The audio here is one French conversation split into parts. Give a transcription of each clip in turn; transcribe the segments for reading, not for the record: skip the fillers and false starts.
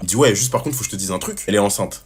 Il dit ouais, juste par contre, faut que je te dise un truc. Elle est enceinte.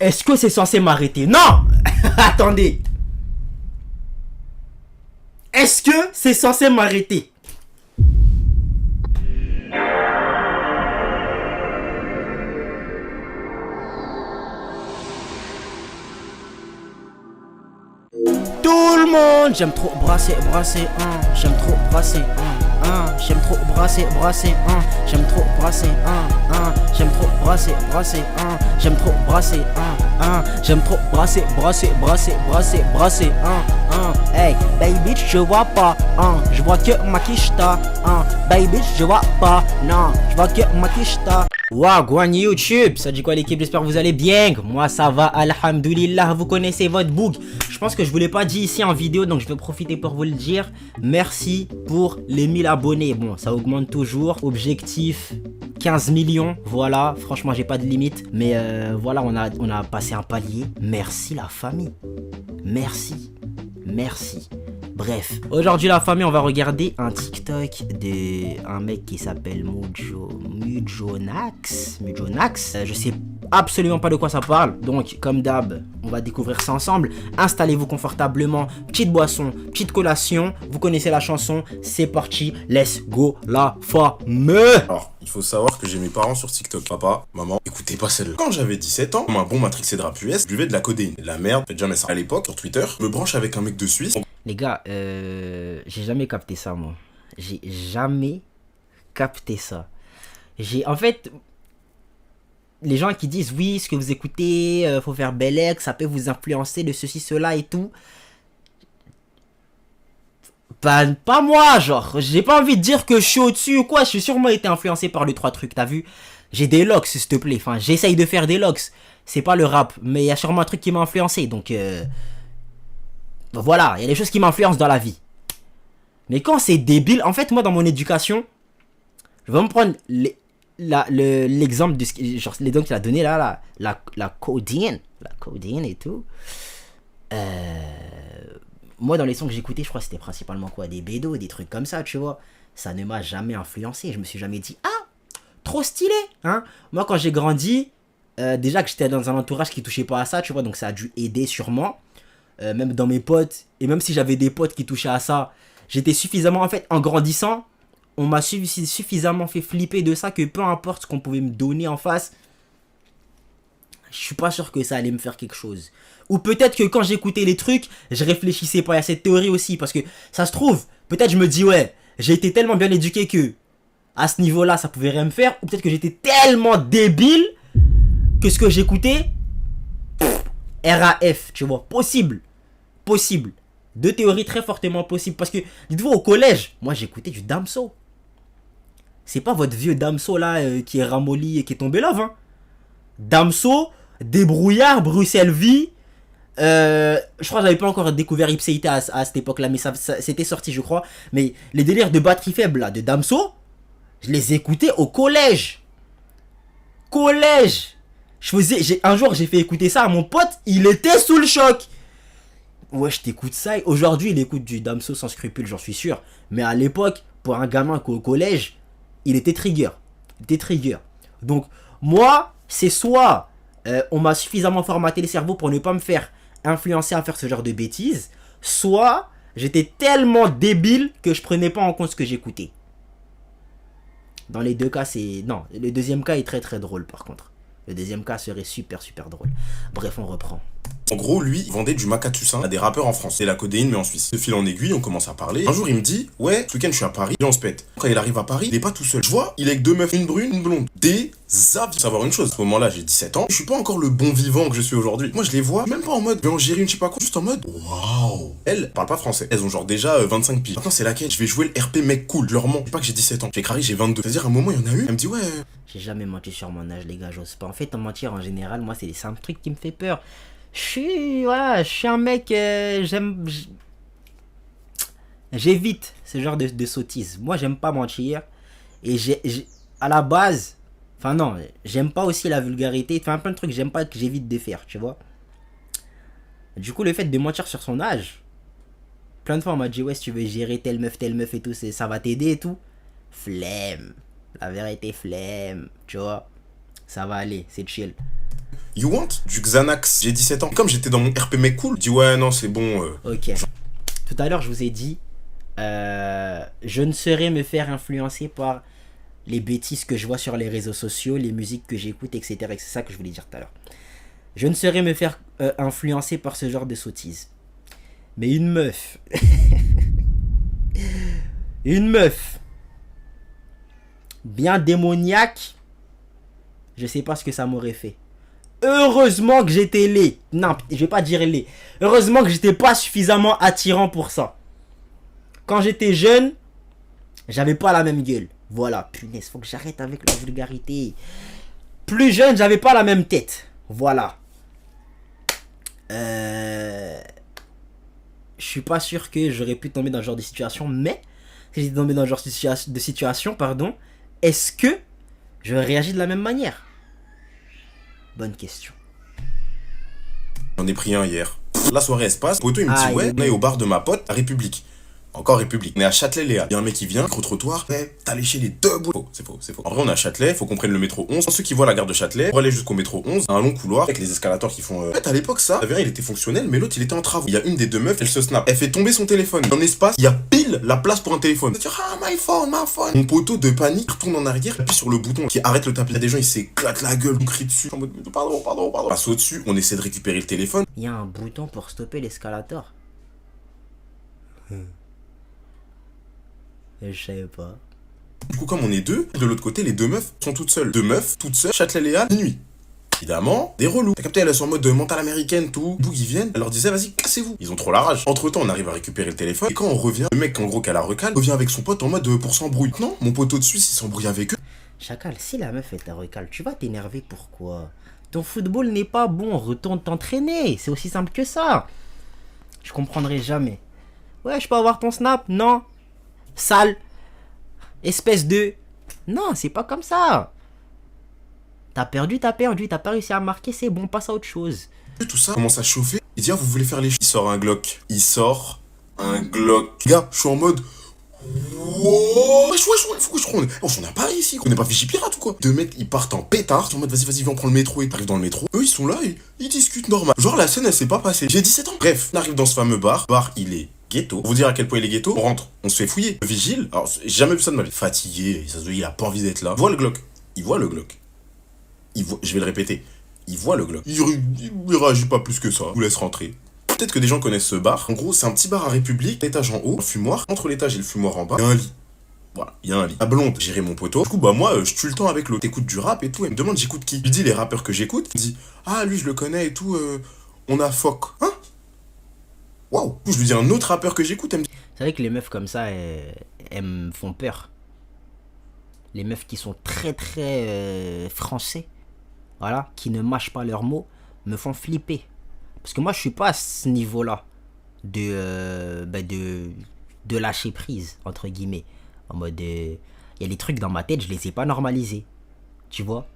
Est-ce que c'est censé m'arrêter? Non. Attendez. Est-ce que c'est censé m'arrêter? Tout le monde, j'aime trop brasser, j'aime trop brasser, j'aime trop brasser, j'aime trop brasser, j'aime trop brasser, j'aime trop brasser, j'aime trop brasser, hey, baby, je vois pas, je vois que ma quicheta, baby, je vois pas, non, je vois que ma quicheta. Wagwan YouTube, ça dit quoi l'équipe? J'espère que vous allez bien. Moi ça va, alhamdoulilah, vous connaissez votre book. Je pense que je vous l'ai pas dit ici en vidéo, donc je vais profiter pour vous le dire. Merci pour les 1000 abonnés. Bon, ça augmente toujours. Objectif 15 millions, voilà. Franchement, j'ai pas de limite. Mais voilà, on a passé un palier. Merci la famille. Merci. Merci. Bref, aujourd'hui la famille, on va regarder un TikTok d'un mec qui s'appelle Mujonax. Je sais absolument pas de quoi ça parle, donc comme d'hab, on va découvrir ça ensemble. Installez-vous confortablement, petite boisson, petite collation, vous connaissez la chanson, c'est parti, let's go la famille. Alors, il faut savoir que j'ai mes parents sur TikTok. Papa, maman, écoutez pas celle-là. Quand j'avais 17 ans, comme un bon matrixé de rap US, je buvais de la codéine. De la merde, faites jamais ça. À l'époque, sur Twitter, je me branche avec un mec de Suisse. Les gars, j'ai jamais capté ça, moi. J'ai jamais capté ça. En fait, les gens qui disent oui, ce que vous écoutez, faut faire Bellec, ça peut vous influencer de ceci, cela et tout. Ben, pas moi, genre. J'ai pas envie de dire que je suis au-dessus ou quoi. Je suis sûrement été influencé par les trois trucs, t'as vu? J'ai des locks, s'il te plaît. Enfin, j'essaye de faire des locks. C'est pas le rap, mais il y a sûrement un truc qui m'a influencé, donc voilà, il y a des choses qui m'influencent dans la vie. Mais quand c'est débile, en fait, moi, dans mon éducation, je vais me prendre l'exemple de genre l'exemple qu'il a donné là, la codeine et tout. Moi, dans les sons que j'écoutais, je crois que c'était principalement quoi, des bédos, des trucs comme ça, tu vois. Ça ne m'a jamais influencé. Je me suis jamais dit, ah, trop stylé, hein. Moi, quand j'ai grandi, déjà que j'étais dans un entourage qui touchait pas à ça, tu vois, donc ça a dû aider sûrement. Même dans mes potes, et même si j'avais des potes qui touchaient à ça, j'étais suffisamment, en fait, en grandissant, on m'a suffisamment fait flipper de ça que peu importe ce qu'on pouvait me donner en face, je suis pas sûr que ça allait me faire quelque chose. Ou peut-être que quand j'écoutais les trucs, je réfléchissais pas à cette théorie aussi, parce que ça se trouve, peut-être je me dis ouais, j'ai été tellement bien éduqué que à ce niveau-là, ça pouvait rien me faire, ou peut-être que j'étais tellement débile que ce que j'écoutais, RAF, tu vois, possible. Deux théories très fortement possibles. Parce que, dites-vous, au collège, moi j'écoutais du Damso. C'est pas votre vieux Damso là qui est ramolli et qui est tombé love, hein. Damso, Débrouillard, Bruxelles Vie. Je crois que j'avais pas encore découvert Ipséité à cette époque-là, mais ça c'était sorti, je crois. Mais les délires de batterie faible là, de Damso, je les écoutais au collège. Un jour, j'ai fait écouter ça à mon pote, il était sous le choc. Ouais, je t'écoute ça. Aujourd'hui, il écoute du Damso sans scrupule, j'en suis sûr. Mais à l'époque, pour un gamin au collège, il était trigger. Donc, moi, c'est soit on m'a suffisamment formaté le cerveau pour ne pas me faire influencer à faire ce genre de bêtises, soit j'étais tellement débile que je prenais pas en compte ce que j'écoutais. Dans les deux cas, c'est... Non, le deuxième cas est très très drôle par contre. Le deuxième cas serait super drôle. Bref, on reprend. En gros, lui, il vendait du Macatusin à des rappeurs en France. C'est la codéine, mais en Suisse. De fil en aiguille, on commence à parler. Un jour, il me dit, ouais, ce week-end, je suis à Paris, et on se pète. Quand il arrive à Paris, il est pas tout seul. Je vois, il est avec deux meufs, une brune, une blonde. Des avis. Savoir une chose, à ce moment-là, j'ai 17 ans. Je suis pas encore le bon vivant que je suis aujourd'hui. Moi, je les vois, même pas en mode, en gérer une je sais pas quoi, juste en mode, waouh. Elles parlent pas français. Elles ont genre déjà 25 piges. Maintenant, c'est laquelle? Je vais jouer le RP mec cool. Je leur mens. Je dis pas que j'ai 17 ans. J'ai crari, j'ai 22. C'est-à-dire, à un moment, il y en a une. Elle me dit, ouais. J'ai jamais menti sur mon âge, les gars, j'ose pas. En fait, en mentir en général, moi, c'est les simples trucs qui me fait peur. Je suis un mec, j'évite ce genre de sottises. Moi, j'aime pas mentir. Et à la base, enfin non, j'aime pas aussi la vulgarité. Enfin, plein de trucs, j'aime pas que j'évite de faire, tu vois. Du coup, le fait de mentir sur son âge, Plein de fois, on m'a dit, ouais, si tu veux gérer telle meuf et tout, ça va t'aider et tout. Flemme. La vérité, flemme. Tu vois, ça va aller, c'est chill. You want? Du Xanax. J'ai 17 ans. Comme j'étais dans mon RP mec cool, je dis ouais, non, c'est bon. Ok. Tout à l'heure, je vous ai dit, je ne saurais me faire influencer par les bêtises que je vois sur les réseaux sociaux, les musiques que j'écoute, etc. Et c'est ça que je voulais dire tout à l'heure. Je ne saurais me faire influencer par ce genre de sottises. Mais une meuf, une meuf, bien démoniaque, je sais pas ce que ça m'aurait fait. Heureusement que j'étais laid. Non, je vais pas dire laid. Heureusement que j'étais pas suffisamment attirant pour ça. Quand j'étais jeune, j'avais pas la même gueule. Voilà, punaise, faut que j'arrête avec la vulgarité. Plus jeune, j'avais pas la même tête. Voilà. Je suis pas sûr que j'aurais pu tomber dans ce genre de situation, mais si j'étais tombé dans ce genre de situation, pardon, est-ce que j'aurais réagi de la même manière? Bonne question. J'en ai pris un hier. La soirée, elle se passe. Poto, il me dit, ouais, on est au bar de ma pote, à République. Encore République. On est à Châtelet-Léal. Il y a un mec qui vient, micro-trottoir. Ouais, t'as léché les deux bouts. C'est faux, c'est faux. En vrai, on est à Châtelet, faut qu'on prenne le métro 11. Ceux qui voient la gare de Châtelet, pour aller jusqu'au métro 11, un long couloir avec les escalators qui font. En fait, à l'époque, ça, il était fonctionnel, mais l'autre, il était en travaux. Il y a une des deux meufs, elle se snap. Elle fait tomber son téléphone. Dans l'espace, il y a pile la place pour un téléphone. Elle dit, ah, my phone. Mon poteau de panique retourne en arrière, appuie sur le bouton qui arrête le tapis. Il y a des gens, ils s'éclatent la gueule, on crie dessus. En mode, pardon. On passe au-dessus, on essaie de récupérer le téléphone. Il y a un bouton pour stopper l'escalator. Je savais pas. Du coup, comme on est deux, de l'autre côté, les deux meufs sont toutes seules. Deux meufs, toutes seules, Châtelet-Léal, minuit. Évidemment, des relous. T'as capté, elles sont en mode mentale américaine, tout. Boug, ils viennent, elle leur disait, vas-y, cassez-vous. Ils ont trop la rage. Entre temps, on arrive à récupérer le téléphone. Et quand on revient, le mec, en gros, qu'elle a recalé, revient avec son pote en mode pour s'embrouiller. Non, mon pote au-dessus, il s'embrouille avec eux. Chacal, si la meuf est ta recale, tu vas t'énerver pourquoi? Ton football n'est pas bon, retourne t'entraîner. C'est aussi simple que ça. Je comprendrai jamais. Ouais, je peux avoir ton snap? Non. Sale. Espèce de... Non, c'est pas comme ça. T'as perdu, t'as pas réussi à marquer, c'est bon, passe à autre chose. Tout ça commence à chauffer. Il dit, ah, vous voulez faire les Il sort un Glock. Gars, je suis en mode... Wow, il faut que je rentre. Oh, on est à Paris ici, on n'est pas Vigipirate ou quoi? Deux mecs, ils partent en pétard, en mode vas-y, viens, on prend le métro. Et t'arrives dans le métro. Eux, ils sont là et ils discutent normal. Genre, la scène, elle s'est pas passée. J'ai 17 ans. Bref, on arrive dans ce fameux bar. Il est ghetto. Pour vous dire à quel point il est ghetto, on rentre, on se fait fouiller. Le vigile, alors, j'ai jamais vu ça de ma vie. Fatigué, ça se voit, il a pas envie d'être là. Il voit le Glock. Je vais le répéter. Il voit le Glock. Il réagit pas plus que ça. Il vous laisse rentrer. Peut-être que des gens connaissent ce bar. En gros, c'est un petit bar à République, l'étage en haut, un fumoir. Entre l'étage et le fumoir en bas, il y a un lit. Voilà, il y a un lit. La blonde, gérer mon poteau. Du coup, bah moi, je tue le temps avec l'autre. T'écoutes du rap et tout. Elle me demande j'écoute qui. Je lui dis les rappeurs que j'écoute. Elle me dit, ah, lui, je le connais et tout. On a Foc. Hein? Waouh. Je lui dis un autre rappeur que j'écoute. Elle me dit, c'est vrai que les meufs comme ça, elles me font peur. Les meufs qui sont très français, voilà, qui ne mâchent pas leurs mots, me font flipper. Parce que moi, je suis pas à ce niveau-là de lâcher prise, entre guillemets. En mode, il y a des trucs dans ma tête, je les ai pas normalisés. Tu vois?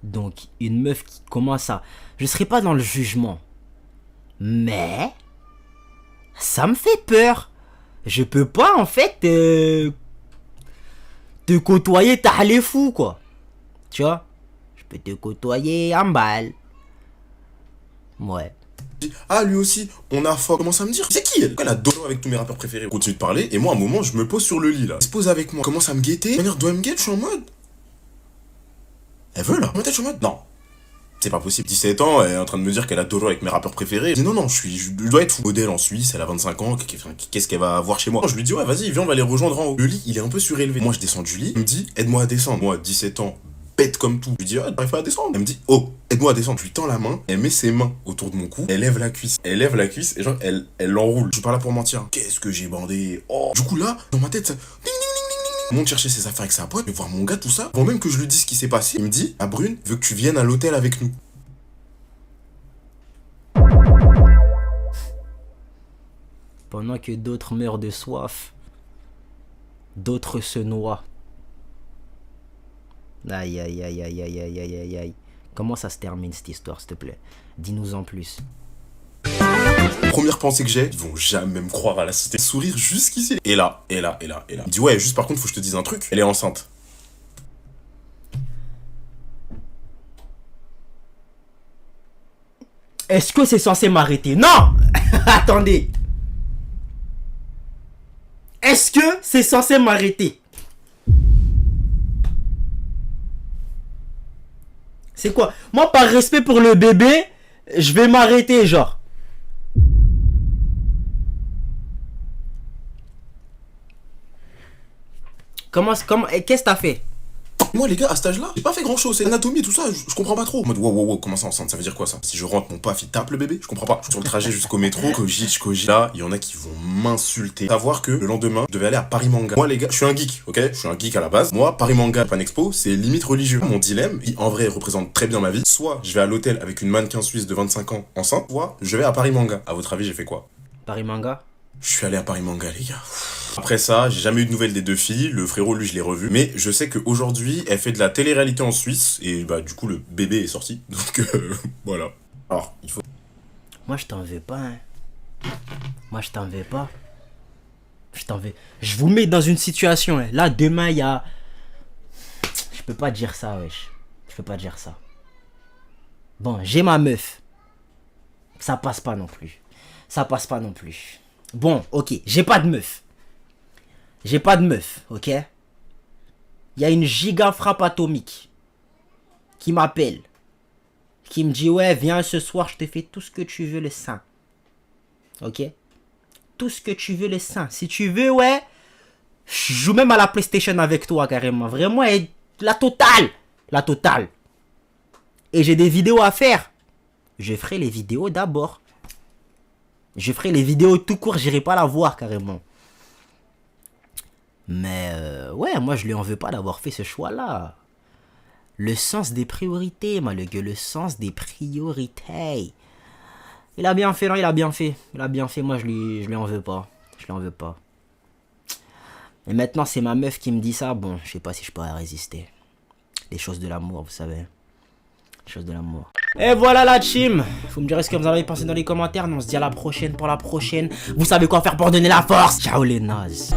Donc, une meuf qui commence à... Je serai pas dans le jugement. Mais... ça me fait peur. Je peux pas, en fait, te côtoyer, t'as les fous, quoi. Tu vois? Je peux te côtoyer en balle. Ouais. ah, lui aussi, on a Foc. Commence à me dire, c'est qui elle? Elle a Dolo avec tous mes rappeurs préférés. On continue de parler, et moi, à un moment, je me pose sur le lit, là. Elle se pose avec moi, commence à me guetter. De manière, doit me guetter, je suis en mode... Elle veut, là. Moi, je suis en mode, non. C'est pas possible. 17 ans, elle est en train de me dire qu'elle a Dolo avec mes rappeurs préférés. Je dis, non, je dois être fou. Modèle en Suisse, elle a 25 ans, qu'est-ce qu'elle va avoir chez moi? Je lui dis, ouais, vas-y, viens, on va les rejoindre en haut. Le lit, il est un peu surélevé. Moi, je descends du lit, il me dit, aide-moi à descendre. Moi, 17 ans, bête comme tout. Je lui dis, ouais, t'arrives pas à descendre. Elle me dit, oh, aide-moi à descendre. Je lui tends la main, elle met ses mains autour de mon cou, elle lève la cuisse, et genre, elle l'enroule. Je suis pas là pour mentir. Qu'est-ce que j'ai bandé? Oh. Du coup, là, dans ma tête, ça... monte chercher ses affaires avec sa pote, et voir mon gars, tout ça. Avant même que je lui dise ce qui s'est passé, il me dit, ah, Brune, veut que tu viennes à l'hôtel avec nous. Pendant que d'autres meurent de soif, d'autres se noient. Aïe, aïe, aïe, aïe, aïe, aïe, aïe, aïe, aïe. Comment ça se termine cette histoire, s'il te plaît? Dis-nous en plus. Première pensée que j'ai, ils vont jamais me croire à la cité. Sourire jusqu'ici. Et là. Il dit ouais, juste par contre, faut que je te dise un truc. Elle est enceinte. Est-ce que c'est censé m'arrêter? Non. Attendez. Est-ce que c'est censé m'arrêter? C'est quoi? Moi, par respect pour le bébé, je vais m'arrêter, genre. Comment, qu'est-ce que t'as fait? Moi les gars, à cet âge-là, j'ai pas fait grand chose, c'est l'anatomie et tout ça, je comprends pas trop. En mode wow, comment ça enceinte, ça veut dire quoi ça? Si je rentre, mon paf il tape le bébé, je comprends pas. Je suis sur le trajet jusqu'au métro, cogite, là, il y en a qui vont m'insulter. Savoir que le lendemain, je devais aller à Paris Manga. Moi les gars, je suis un geek, ok? Je suis un geek à la base. Moi, Paris Manga, Pan Expo, c'est limite religieux. Mon dilemme, qui en vrai représente très bien ma vie, soit je vais à l'hôtel avec une mannequin suisse de 25 ans enceinte, soit je vais à Paris Manga. À votre avis, j'ai fait quoi? Paris Manga? Je suis allé à Paris Manga les gars. Après ça, j'ai jamais eu de nouvelles des deux filles, le frérot lui je l'ai revu, mais je sais qu'aujourd'hui elle fait de la télé-réalité en Suisse, et bah du coup le bébé est sorti, donc voilà. Alors, il faut... Moi je t'en veux pas, hein. Moi je t'en veux pas. Je t'en veux. Je vous mets dans une situation, hein. Là demain il y a... Je peux pas dire ça, wesh. Je peux pas dire ça. Bon, j'ai ma meuf. Ça passe pas non plus. Ça passe pas non plus. Bon, ok, j'ai pas de meuf. J'ai pas de meuf, ok? Il y a une giga frappe atomique qui m'appelle. Qui me dit, ouais, viens ce soir, je te fais tout ce que tu veux le sein. Ok? Tout ce que tu veux le sein. Si tu veux, ouais, je joue même à la PlayStation avec toi, carrément. Vraiment, la totale. La totale. Et j'ai des vidéos à faire. Je ferai les vidéos d'abord. Je ferai les vidéos tout court, j'irai pas la voir, carrément. Mais ouais, moi je lui en veux pas d'avoir fait ce choix-là. Le sens des priorités, le gars, le sens des priorités. Il a bien fait, non, il a bien fait. Il a bien fait, moi je lui en veux pas. Je lui en veux pas. Et maintenant c'est ma meuf qui me dit ça, bon, je sais pas si je pourrais résister. Les choses de l'amour, vous savez. Les choses de l'amour. Et voilà la team. Vous me direz ce que vous avez pensé dans les commentaires. On se dit à la prochaine pour la prochaine. Vous savez quoi faire pour donner la force. Ciao les nazes.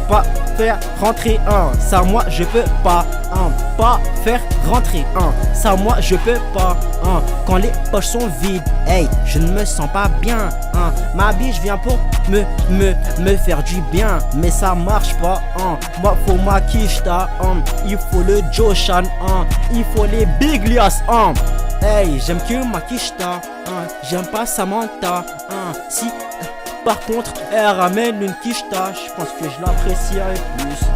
Pas faire rentrer ça moi je peux pas. Pas faire rentrer ça moi je peux pas. Quand les poches sont vides, hey, je ne me sens pas bien. Ma biche vient pour me faire du bien, mais ça marche pas. Moi faut ma quicheta, il faut le Joshan, il faut les Big Lias. Hey, j'aime que ma quicheta, j'aime pas Samantha. Si par contre elle ramène une quicheta, je pense que je l'apprécierais plus.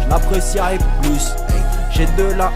Je l'apprécierais plus. Hey, j'ai de la